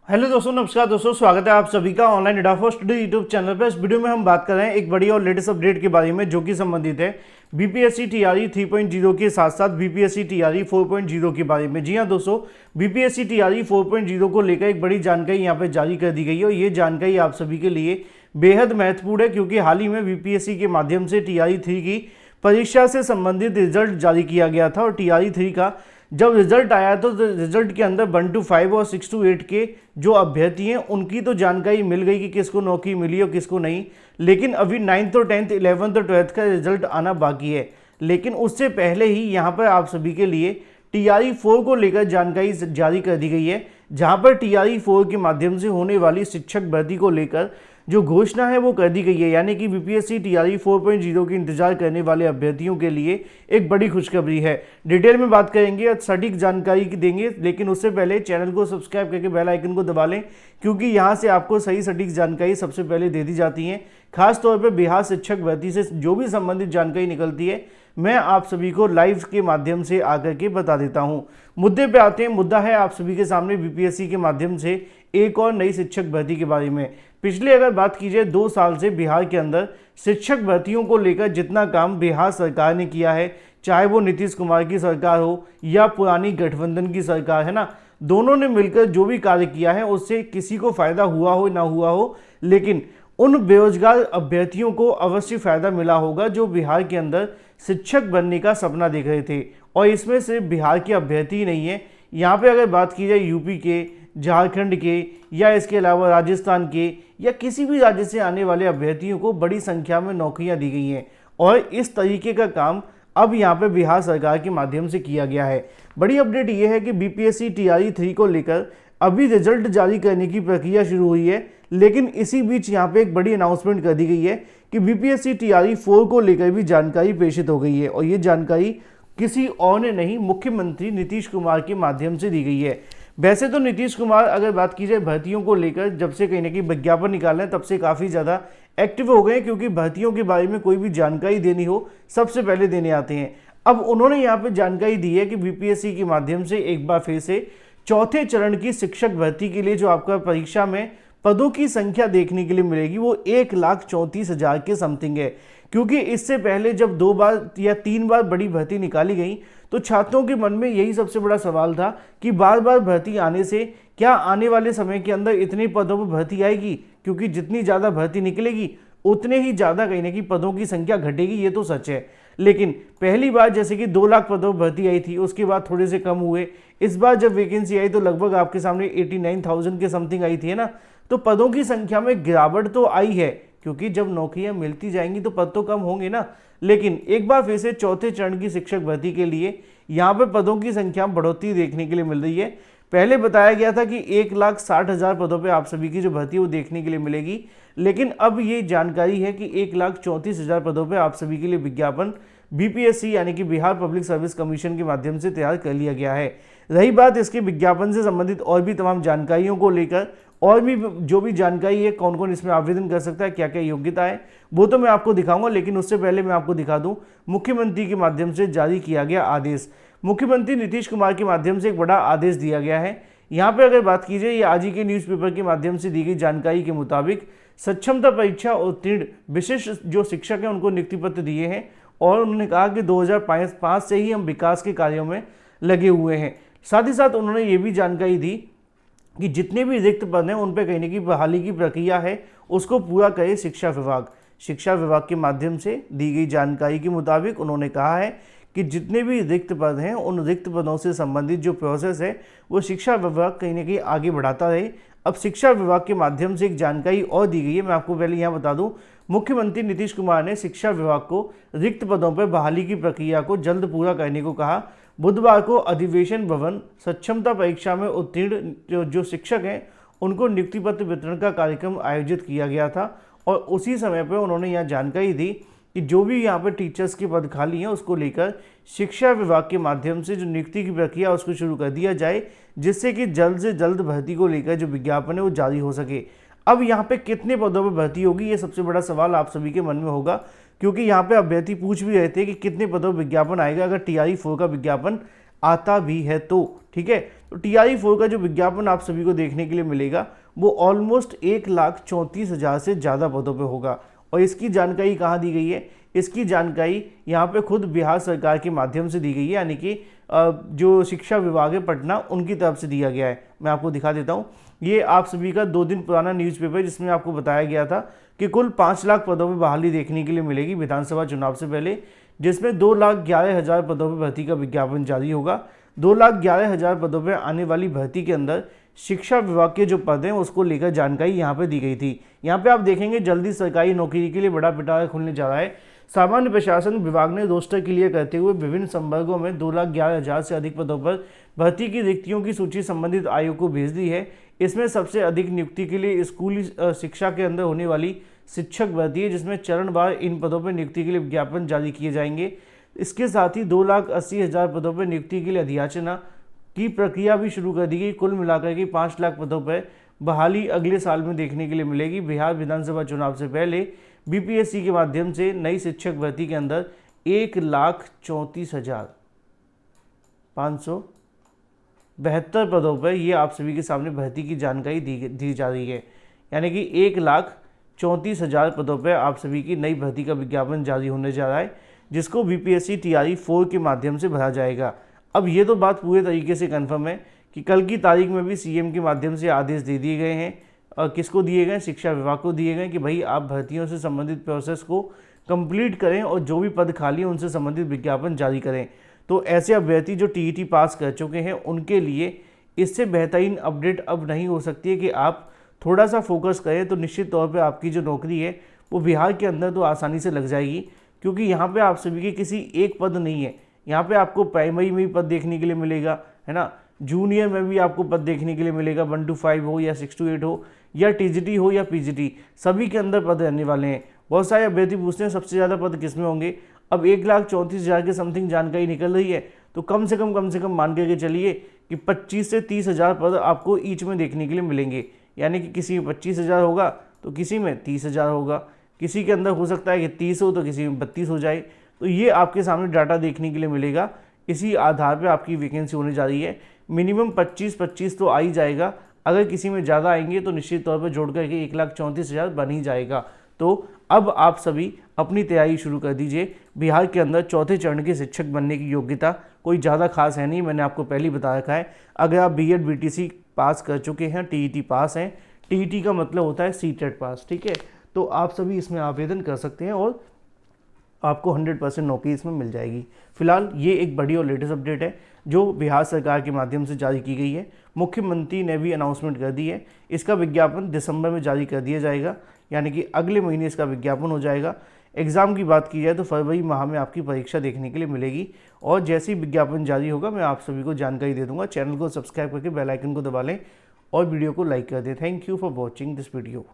Hello दोस्तों, नमस्कार दोस्तों, स्वागत है आप सभी का ऑनलाइन एडाफो स्टडी यूट्यूब चैनल पर। इस वीडियो में हम बात कर रहे हैं एक बड़ी और लेटेस्ट अपडेट के बारे में जो कि संबंधित है बीपीएससी टीआरई 3.0 के साथ साथ बीपीएससी टीआरई 4.0 के बारे में। जी हां दोस्तों, बीपीएससी टीआरई 4.0 को लेकर एक बड़ी जानकारी यहां पर जारी कर दी गई है और ये जानकारी आप सभी के लिए बेहद महत्वपूर्ण है क्योंकि हाल ही में बीपीएससी के माध्यम से टीआरई 3 की परीक्षा से संबंधित रिजल्ट जारी किया गया था और टीआरई 3 का जब रिजल्ट आया तो रिजल्ट के अंदर 1 to 5 और 6 to 8 के जो अभ्यर्थी हैं उनकी तो जानकारी मिल गई कि किसको नौकरी मिली और किसको नहीं, लेकिन अभी 9th और 10th 11th और 12th का रिजल्ट आना बाकी है। लेकिन उससे पहले ही यहाँ पर आप सभी के लिए टीआरई 4 को लेकर जानकारी जारी कर दी गई है, जहाँ पर टीआरई 4 के माध्यम से होने वाली शिक्षक भर्ती को लेकर जो घोषणा है वो कर दी गई है। यानी कि बीपीएससी टीआरई 4.0 की इंतजार करने वाले अभ्यर्थियों के लिए एक बड़ी खुशखबरी है। डिटेल में बात करेंगे और सटीक जानकारी देंगे, लेकिन उससे पहले चैनल को सब्सक्राइब करके बेल आइकन को दबा लें क्योंकि यहाँ से आपको सही सटीक जानकारी सबसे पहले दे दी जाती है। खास तौर पर बिहार शिक्षक भर्ती से जो भी संबंधित जानकारी निकलती है मैं आप सभी को लाइव के माध्यम से आकर के बता देता हूं। मुद्दे पे आते हैं। मुद्दा है आप सभी के सामने बीपीएससी के माध्यम से एक और नई शिक्षक भर्ती के बारे में। पिछले अगर बात की जाए 2 साल से बिहार के अंदर शिक्षक भर्तियों को लेकर जितना काम बिहार सरकार ने किया है, चाहे वो नीतीश कुमार की सरकार हो या पुरानी गठबंधन की सरकार है ना, दोनों ने मिलकर जो भी कार्य किया है उससे किसी को फायदा हुआ हो ना हुआ हो, लेकिन उन बेरोजगार अभ्यर्थियों को अवश्य फायदा मिला होगा जो बिहार के अंदर शिक्षक बनने का सपना देख रहे थे। और इसमें सिर्फ बिहार के अभ्यर्थी ही नहीं है, यहाँ पे अगर बात की जाए यूपी के, झारखंड के या इसके अलावा राजस्थान के या किसी भी राज्य से आने वाले अभ्यर्थियों को बड़ी संख्या में नौकरियां दी गई हैं और इस तरीके का काम अब यहाँ पे बिहार सरकार के माध्यम से किया गया है। बड़ी अपडेट ये है कि बीपीएससी टीआरई 3 को लेकर अभी रिजल्ट जारी करने की प्रक्रिया शुरू हुई है, लेकिन इसी बीच यहाँ पे एक बड़ी अनाउंसमेंट कर दी गई है कि बीपीएससी टीआरई 4 को लेकर भी जानकारी प्रेषित हो गई है और ये जानकारी किसी और ने नहीं, मुख्यमंत्री नीतीश कुमार के माध्यम से दी गई है। वैसे तो नीतीश कुमार अगर बात की जाए भर्तियों को लेकर जब से कहीं ना कहीं विज्ञापन निकाले तब से काफ़ी ज़्यादा एक्टिव हो गए क्योंकि भर्तियों के बारे में कोई भी जानकारी देनी हो सबसे पहले देने आते हैं। अब उन्होंने यहाँ पे जानकारी दी है कि बीपीएससी के माध्यम से एक बार फिर से चौथे चरण की शिक्षक भर्ती के लिए जो आपका परीक्षा में पदों की संख्या देखने के लिए मिलेगी वो 1,34,000 के समथिंग है। क्योंकि इससे पहले जब 2 बार या 3 बार बड़ी भर्ती निकाली गई तो छात्रों के मन में यही सबसे बड़ा सवाल था कि बार बार भर्ती आने से क्या आने वाले समय के अंदर इतने पदों पर भर्ती आएगी, क्योंकि जितनी ज़्यादा भर्ती निकलेगी उतने ही ज़्यादा कहीं ना कहीं पदों की संख्या घटेगी, ये तो सच है। लेकिन पहली बार जैसे कि 2 लाख पदों पर भर्ती आई थी, उसके बाद थोड़े से कम हुए। इस बार जब वैकेंसी आई तो लगभग आपके सामने 89,000 के समथिंग आई थी, है ना। तो पदों की संख्या में गिरावट तो आई है क्योंकि जब नौकरियां मिलती जाएंगी तो पद तो कम होंगे ना। लेकिन एक बार फिर से चौथे चरण की शिक्षक भर्ती के लिए यहाँ पर पदों की संख्या बढ़ोतरी देखने के लिए मिल रही है। पहले बताया गया था कि 1,60,000 पदों पे आप सभी की जो भर्ती है वो देखने के लिए मिलेगी, लेकिन अब ये जानकारी है कि 1,34,000 पदों पे आप सभी के लिए विज्ञापन बीपीएससी यानी कि बिहार पब्लिक सर्विस कमीशन के माध्यम से तैयार कर लिया गया है। रही बात इसके विज्ञापन से संबंधित और भी तमाम जानकारियों को लेकर, और भी जो भी जानकारी है कौन कौन इसमें आवेदन कर सकता है, क्या क्या योग्यता है, वो तो मैं आपको दिखाऊंगा। लेकिन उससे पहले मैं आपको दिखा दूं मुख्यमंत्री के माध्यम से जारी किया गया आदेश। मुख्यमंत्री नीतीश कुमार के माध्यम से एक बड़ा आदेश दिया गया है। यहाँ पे अगर बात की जाए, ये आज ही के न्यूज़पेपर के माध्यम से दी गई जानकारी के मुताबिक सक्षमता परीक्षा उत्तीर्ण विशिष्ट जो शिक्षक हैं उनको नियुक्ति पत्र दिए हैं और उन्होंने कहा कि 2005 से ही हम विकास के कार्यों में लगे हुए हैं। साथ ही साथ उन्होंने ये भी जानकारी दी कि जितने भी रिक्त पद हैं उन पर कहीं ना कहीं बहाली की प्रक्रिया है उसको पूरा करे शिक्षा विभाग। शिक्षा विभाग के माध्यम से दी गई जानकारी के मुताबिक उन्होंने कहा है कि जितने भी रिक्त पद हैं उन रिक्त पदों से संबंधित जो प्रोसेस है वो शिक्षा विभाग कहीं ना कहीं आगे बढ़ाता रहे। अब शिक्षा विभाग के माध्यम से एक जानकारी और दी गई है, मैं आपको पहले यहाँ बता दूं। मुख्यमंत्री नीतीश कुमार ने शिक्षा विभाग को रिक्त पदों पर बहाली की प्रक्रिया को जल्द पूरा करने को कहा। बुधवार को अधिवेशन भवन सक्षमता परीक्षा में उत्तीर्ण जो शिक्षक हैं उनको नियुक्ति पत्र वितरण का कार्यक्रम आयोजित किया गया था और उसी समय पर उन्होंने यह जानकारी दी कि जो भी यहाँ पर टीचर्स के पद खाली हैं उसको लेकर शिक्षा विभाग के माध्यम से जो नियुक्ति की प्रक्रिया उसको शुरू कर दिया जाए, जिससे कि जल्द से जल्द भर्ती को लेकर जो विज्ञापन है वो जारी हो सके। अब यहाँ पे कितने पदों पर भर्ती होगी ये सबसे बड़ा सवाल आप सभी के मन में होगा, क्योंकि यहाँ पे अभ्यर्थी पूछ भी रहे थे कि कितने पदों पर विज्ञापन आएगा अगर टीआरई 4 का विज्ञापन आता भी है तो। ठीक है, तो TRE-4 का जो विज्ञापन आप सभी को देखने के लिए मिलेगा वो ऑलमोस्ट 1,34,000 से ज़्यादा पदों पे होगा। और इसकी जानकारी कहाँ दी गई है? इसकी जानकारी यहाँ पे खुद बिहार सरकार के माध्यम से दी गई है, यानी कि जो शिक्षा विभाग है पटना उनकी तरफ से दिया गया है। मैं आपको दिखा देता हूँ, ये आप सभी का 2 दिन पुराना न्यूज़पेपर है जिसमें आपको बताया गया था कि कुल 5 लाख पदों पर बहाली देखने के लिए मिलेगी विधानसभा चुनाव से पहले, जिसमें 2,11,000 पदों पर भर्ती का विज्ञापन जारी होगा। 2,11,000 पदों पर आने वाली भर्ती के अंदर शिक्षा विभाग के जो पद हैं उसको लेकर जानकारी यहाँ पे दी गई थी। यहाँ पे आप देखेंगे जल्दी सरकारी नौकरी के लिए बड़ा पिटारा खुलने जा रहा है। सामान्य प्रशासन विभाग ने रोस्टर क्लियर करते हुए विभिन्न संवर्गों में 2,11,000 से अधिक पदों पर भर्ती की रिक्तियों की सूची संबंधित आयोग को भेज दी है। इसमें सबसे अधिक नियुक्ति के लिए स्कूली शिक्षा के अंदर होने वाली शिक्षक भर्ती है, जिसमें चरणवार इन पदों पर नियुक्ति के लिए विज्ञापन जारी किए जाएंगे। इसके साथ ही 2,80,000 पदों पर नियुक्ति के लिए अधियाचना की प्रक्रिया भी शुरू कर दी गई। कुल मिलाकर के 5 लाख पदों पर बहाली अगले साल में देखने के लिए मिलेगी। बिहार विधानसभा चुनाव से पहले BPSC के माध्यम से नई शिक्षक भर्ती के अंदर 1,34,572 पदों पर ये आप सभी के सामने भर्ती की जानकारी दी जा रही है, यानी कि 1,34,000 पदों पर आप सभी की नई भर्ती का विज्ञापन जारी होने जा रहा है, जिसको BPSC TRE-4 के माध्यम से भरा जाएगा। अब ये तो बात पूरे तरीके से कंफर्म है कि कल की तारीख में भी CM के माध्यम से आदेश दे दिए गए हैं। किसको दिए गए? शिक्षा विभाग को दिए गए कि भाई आप भर्तियों से संबंधित प्रोसेस को कंप्लीट करें और जो भी पद खाली हैं उनसे संबंधित विज्ञापन जारी करें। तो ऐसे अभ्यर्थी जो TET पास कर चुके हैं उनके लिए इससे बेहतरीन अपडेट अब नहीं हो सकती है कि आप थोड़ा सा फोकस करें तो निश्चित तौर पर आपकी जो नौकरी है वो बिहार के अंदर तो आसानी से लग जाएगी, क्योंकि यहाँ पर आप सभी के किसी एक पद नहीं है। यहाँ पे आपको प्राइमरी में भी पद देखने के लिए मिलेगा, है ना, जूनियर में भी आपको पद देखने के लिए मिलेगा, 1 to 5 हो या 6 to 8 हो या TGT हो या PGT, सभी के अंदर पद रहने वाले हैं। बहुत सारे अभ्यर्थी पूछते हैं सबसे ज़्यादा पद किस में होंगे। अब 1,34,000 के समथिंग जानकारी निकल रही है, तो कम से कम मान करके चलिए कि 25 से 30,000 पद आपको ईच में देखने के लिए मिलेंगे, यानी कि किसी में 25,000 होगा तो किसी में 30,000 होगा, किसी के अंदर हो सकता है कि 30 हो तो किसी में 32 हो जाए। तो ये आपके सामने डाटा देखने के लिए मिलेगा। इसी आधार पे आपकी वैकेंसी होने जा रही है। मिनिमम 25 तो आ ही जाएगा। अगर किसी में ज़्यादा आएंगे तो निश्चित तौर पे जोड़ करके 1,34,000 बन ही जाएगा। तो अब आप सभी अपनी तैयारी शुरू कर दीजिए। बिहार के अंदर चौथे चरण के शिक्षक बनने की योग्यता कोई ज़्यादा खास है नहीं, मैंने आपको पहले ही बता रखा है। अगर आप BEd BTC पास कर चुके हैं, TET पास हैं, TET का मतलब होता है CTET पास, ठीक है, तो आप सभी इसमें आवेदन कर सकते हैं और आपको 100% नौकरी इसमें मिल जाएगी। फिलहाल ये एक बड़ी और लेटेस्ट अपडेट है जो बिहार सरकार के माध्यम से जारी की गई है। मुख्यमंत्री ने भी अनाउंसमेंट कर दी है। इसका विज्ञापन दिसंबर में जारी कर दिया जाएगा, यानी कि अगले महीने इसका विज्ञापन हो जाएगा। एग्ज़ाम की बात की जाए तो फरवरी माह में आपकी परीक्षा देखने के लिए मिलेगी और जैसे ही विज्ञापन जारी होगा मैं आप सभी को जानकारी दे दूंगा। चैनल को सब्सक्राइब करके बेल आइकन को दबा लें और वीडियो को लाइक कर दें। Thank you for watching this video.